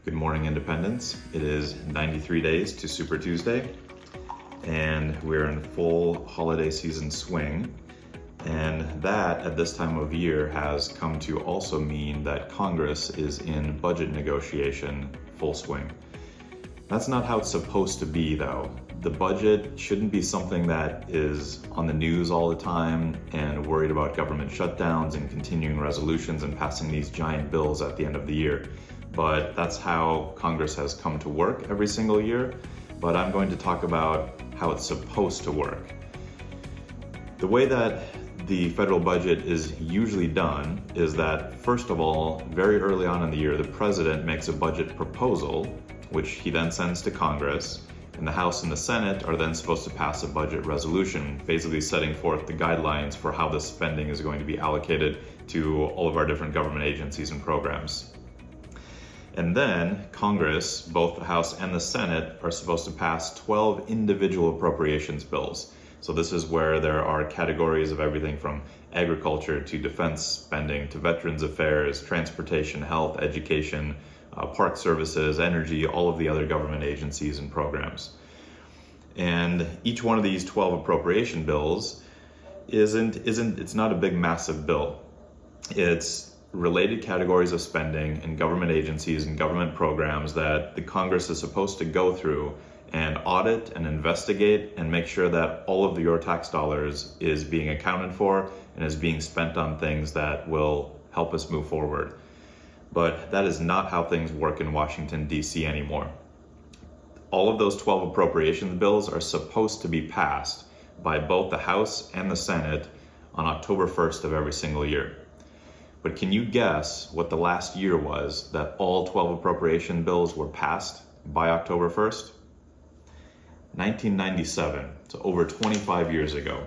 Good morning, Independence. It is 93 days to Super Tuesday, and we're in full holiday season swing. And that, at this time of year, has come to also mean that Congress is in budget negotiation full swing. That's not how it's supposed to be, though. The budget shouldn't be something that is on the news all the time and worried about government shutdowns and continuing resolutions and passing these giant bills at the end of the year. But that's how Congress has come to work every single year. But I'm going to talk about how it's supposed to work. The way that the federal budget is usually done is that, first of all, very early on in the year, the president makes a budget proposal, which he then sends to Congress, and the House and the Senate are then supposed to pass a budget resolution, basically setting forth the guidelines for how the spending is going to be allocated to all of our different government agencies and programs. And then Congress, both the House and the Senate, are supposed to pass 12 individual appropriations bills. So this is where there are categories of everything from agriculture to defense spending to veterans affairs, transportation, health, education, park services, energy, all of the other government agencies and programs. And each one of these 12 appropriation bills it's not a big massive bill. It's related categories of spending in government agencies and government programs that the Congress is supposed to go through and audit and investigate and make sure that all of your tax dollars is being accounted for and is being spent on things that will help us move forward. But that is not how things work in Washington, D.C. anymore. All of those 12 appropriations bills are supposed to be passed by both the House and the Senate on October 1st of every single year. But can you guess what the last year was that all 12 appropriation bills were passed by October 1st? 1997, so over 25 years ago.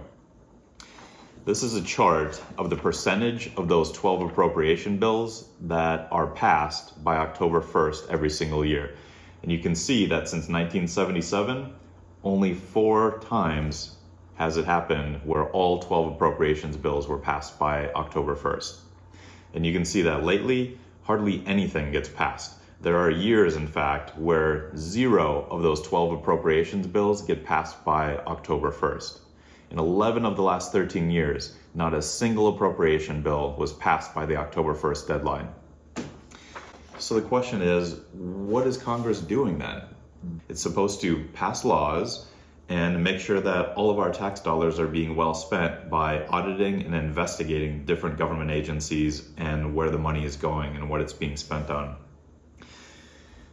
This is a chart of the percentage of those 12 appropriation bills that are passed by October 1st every single year. And you can see that since 1977, only 4 times has it happened where all 12 appropriations bills were passed by October 1st. And you can see that lately, hardly anything gets passed. There are years, in fact, where 0 of those 12 appropriations bills get passed by October 1st. In 11 of the last 13 years, not a single appropriation bill was passed by the October 1st deadline. So the question is, what is Congress doing then? It's supposed to pass laws and make sure that all of our tax dollars are being well spent by auditing and investigating different government agencies and where the money is going and what it's being spent on.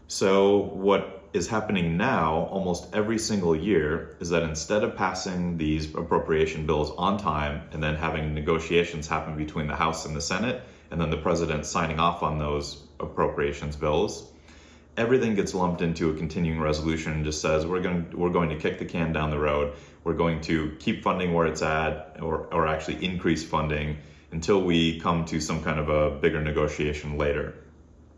So what is happening now almost every single year is that instead of passing these appropriation bills on time and then having negotiations happen between the House and the Senate and then the president signing off on those appropriations bills, everything gets lumped into a continuing resolution and just says we're going to kick the can down the road. We're going to keep funding where it's at or actually increase funding until we come to some kind of a bigger negotiation later.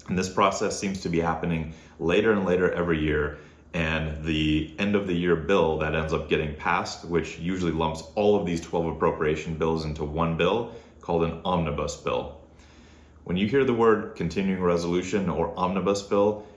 And this process seems to be happening later and later every year. And the end of the year bill that ends up getting passed, which usually lumps all of these 12 appropriation bills into one bill, called an omnibus bill. When you hear the word continuing resolution or omnibus bill,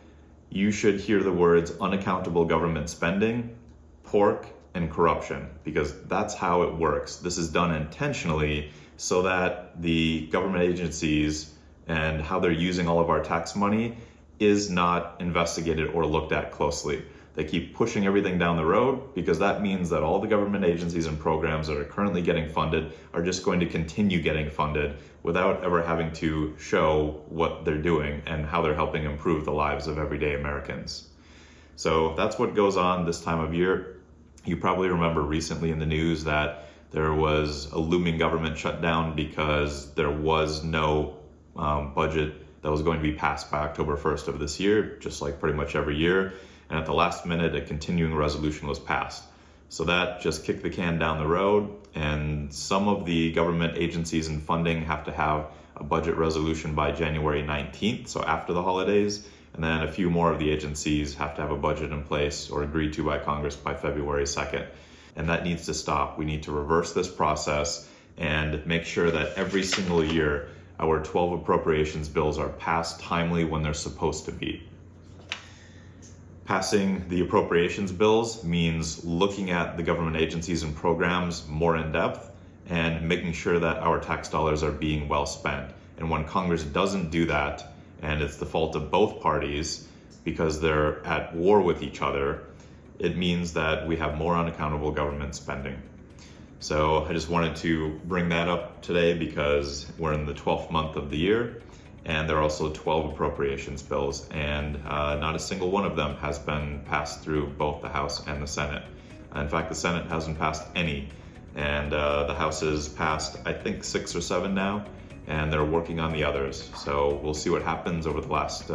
you should hear the words unaccountable government spending, pork, and corruption, because that's how it works. This is done intentionally so that the government agencies and how they're using all of our tax money is not investigated or looked at closely. They keep pushing everything down the road because that means that all the government agencies and programs that are currently getting funded are just going to continue getting funded without ever having to show what they're doing and how they're helping improve the lives of everyday Americans. So that's what goes on this time of year. You probably remember recently in the news that there was a looming government shutdown because there was no budget that was going to be passed by October 1st of this year, just like pretty much every year. And at the last minute, a continuing resolution was passed. So that just kicked the can down the road, and some of the government agencies and funding have to have a budget resolution by January 19th, so after the holidays, and then a few more of the agencies have to have a budget in place or agreed to by Congress by February 2nd. And that needs to stop. We need to reverse this process and make sure that every single year our 12 appropriations bills are passed timely when they're supposed to be. Passing the appropriations bills means looking at the government agencies and programs more in depth and making sure that our tax dollars are being well spent. And when Congress doesn't do that, and it's the fault of both parties because they're at war with each other, it means that we have more unaccountable government spending. So I just wanted to bring that up today because we're in the 12th month of the year, and there are also 12 appropriations bills, and not a single one of them has been passed through both the House and the Senate. In fact, the Senate hasn't passed any, and the House has passed, I think, 6 or 7 now, and they're working on the others. So we'll see what happens over the last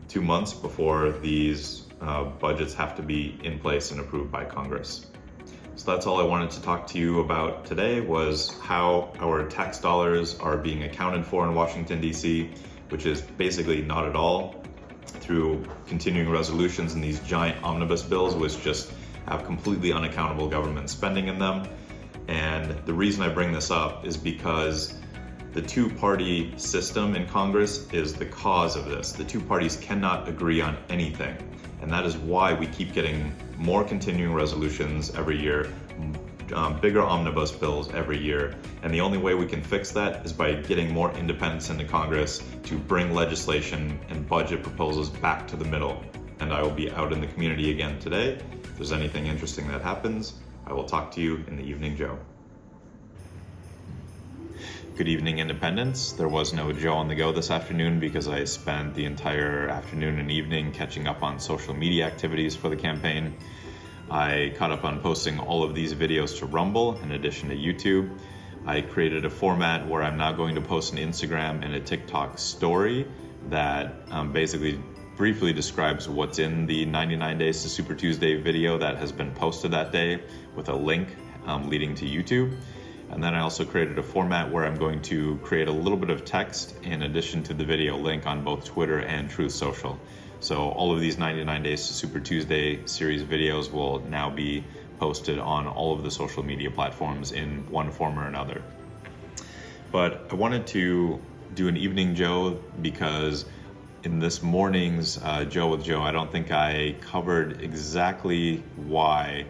2 months before these budgets have to be in place and approved by Congress. So that's all I wanted to talk to you about today, was how our tax dollars are being accounted for in Washington, D.C., which is basically not at all through continuing resolutions and these giant omnibus bills, which just have completely unaccountable government spending in them. And the reason I bring this up is because the two-party system in Congress is the cause of this. The two parties cannot agree on anything. And that is why we keep getting more continuing resolutions every year, bigger omnibus bills every year. And the only way we can fix that is by getting more independents into Congress to bring legislation and budget proposals back to the middle. And I will be out in the community again today. If there's anything interesting that happens, I will talk to you in the evening, Joe. Good evening, Independents. There was no Joe on the go this afternoon because I spent the entire afternoon and evening catching up on social media activities for the campaign. I caught up on posting all of these videos to Rumble in addition to YouTube. I created a format where I'm now going to post an Instagram and a TikTok story that basically briefly describes what's in the 99 Days to Super Tuesday video that has been posted that day with a link leading to YouTube. And then I also created a format where I'm going to create a little bit of text in addition to the video link on both Twitter and Truth Social. So all of these 99 Days to Super Tuesday series videos will now be posted on all of the social media platforms in one form or another. But I wanted to do an evening Joe because in this morning's Joe with Joe, I don't think I covered exactly why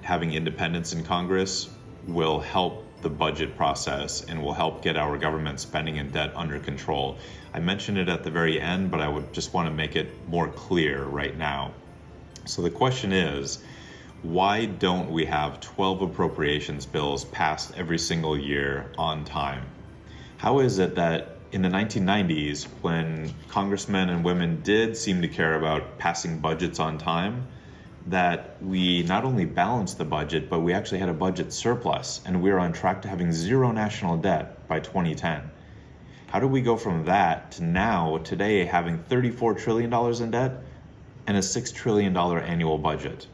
having independents in Congress will help the budget process and will help get our government spending and debt under control. I mentioned it at the very end, but I would just want to make it more clear right now. So the question is, why don't we have 12 appropriations bills passed every single year on time? How is it that in the 1990s, when congressmen and women did seem to care about passing budgets on time, that we not only balanced the budget, but we actually had a budget surplus, and we were on track to having zero national debt by 2010. How do we go from that to now, today, having $34 trillion in debt and a $6 trillion annual budget?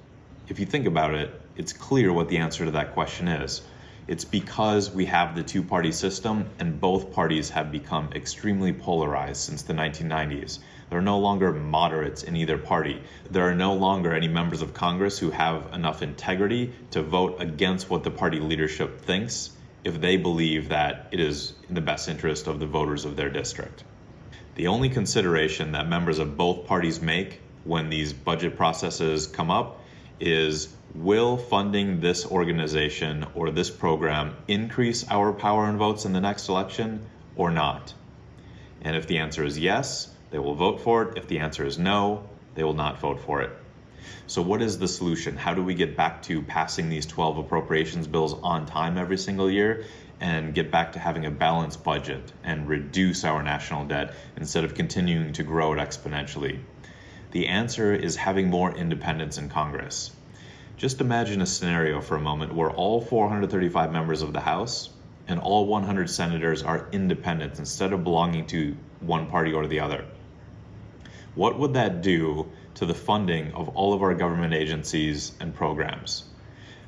If you think about it, it's clear what the answer to that question is. It's because we have the two-party system, and both parties have become extremely polarized since the 1990s. There are no longer moderates in either party. There are no longer any members of Congress who have enough integrity to vote against what the party leadership thinks if they believe that it is in the best interest of the voters of their district. The only consideration that members of both parties make when these budget processes come up is, will funding this organization or this program increase our power and votes in the next election or not? And if the answer is yes, they will vote for it. If the answer is no, they will not vote for it. So what is the solution? How do we get back to passing these 12 appropriations bills on time every single year and get back to having a balanced budget and reduce our national debt instead of continuing to grow it exponentially? The answer is having more independents in Congress. Just imagine a scenario for a moment where all 435 members of the House and all 100 senators are independents instead of belonging to one party or the other. What would that do to the funding of all of our government agencies and programs?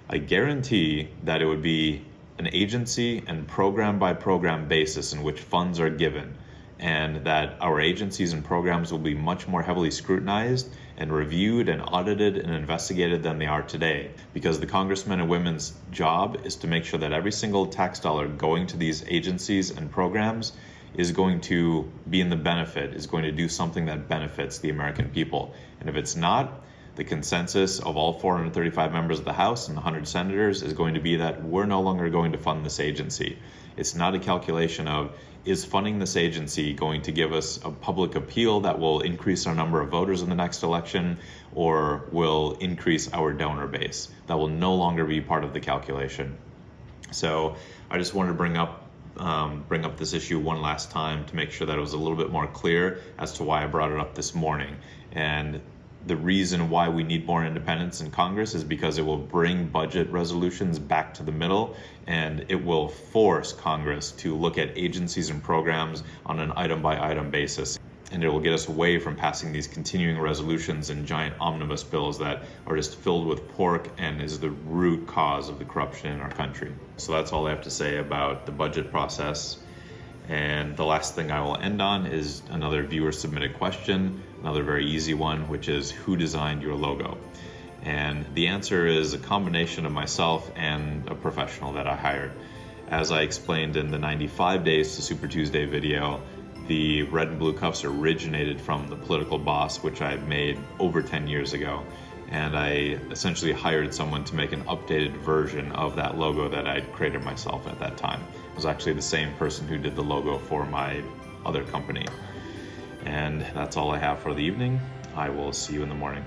I guarantee that it would be an agency and program by program basis in which funds are given, and that our agencies and programs will be much more heavily scrutinized and reviewed and audited and investigated than they are today, because the congressmen and women's job is to make sure that every single tax dollar going to these agencies and programs is going to be in the benefit, is going to do something that benefits the American people. And if it's not, the consensus of all 435 members of the House and 100 senators is going to be that we're no longer going to fund this agency. It's not a calculation of, is funding this agency going to give us a public appeal that will increase our number of voters in the next election, or will increase our donor base? That will no longer be part of the calculation. So I just wanted to bring up this issue one last time to make sure that it was a little bit more clear as to why I brought it up this morning. And the reason why we need more independence in Congress is because it will bring budget resolutions back to the middle, and it will force Congress to look at agencies and programs on an item-by-item basis. And it will get us away from passing these continuing resolutions and giant omnibus bills that are just filled with pork and is the root cause of the corruption in our country. So that's all I have to say about the budget process. And the last thing I will end on is another viewer submitted question, another very easy one, which is, who designed your logo? And the answer is a combination of myself and a professional that I hired. As I explained in the 95 Days to Super Tuesday video, the red and blue cuffs originated from the political boss, which I made over 10 years ago. And I essentially hired someone to make an updated version of that logo that I'd created myself at that time. It was actually the same person who did the logo for my other company. And that's all I have for the evening. I will see you in the morning.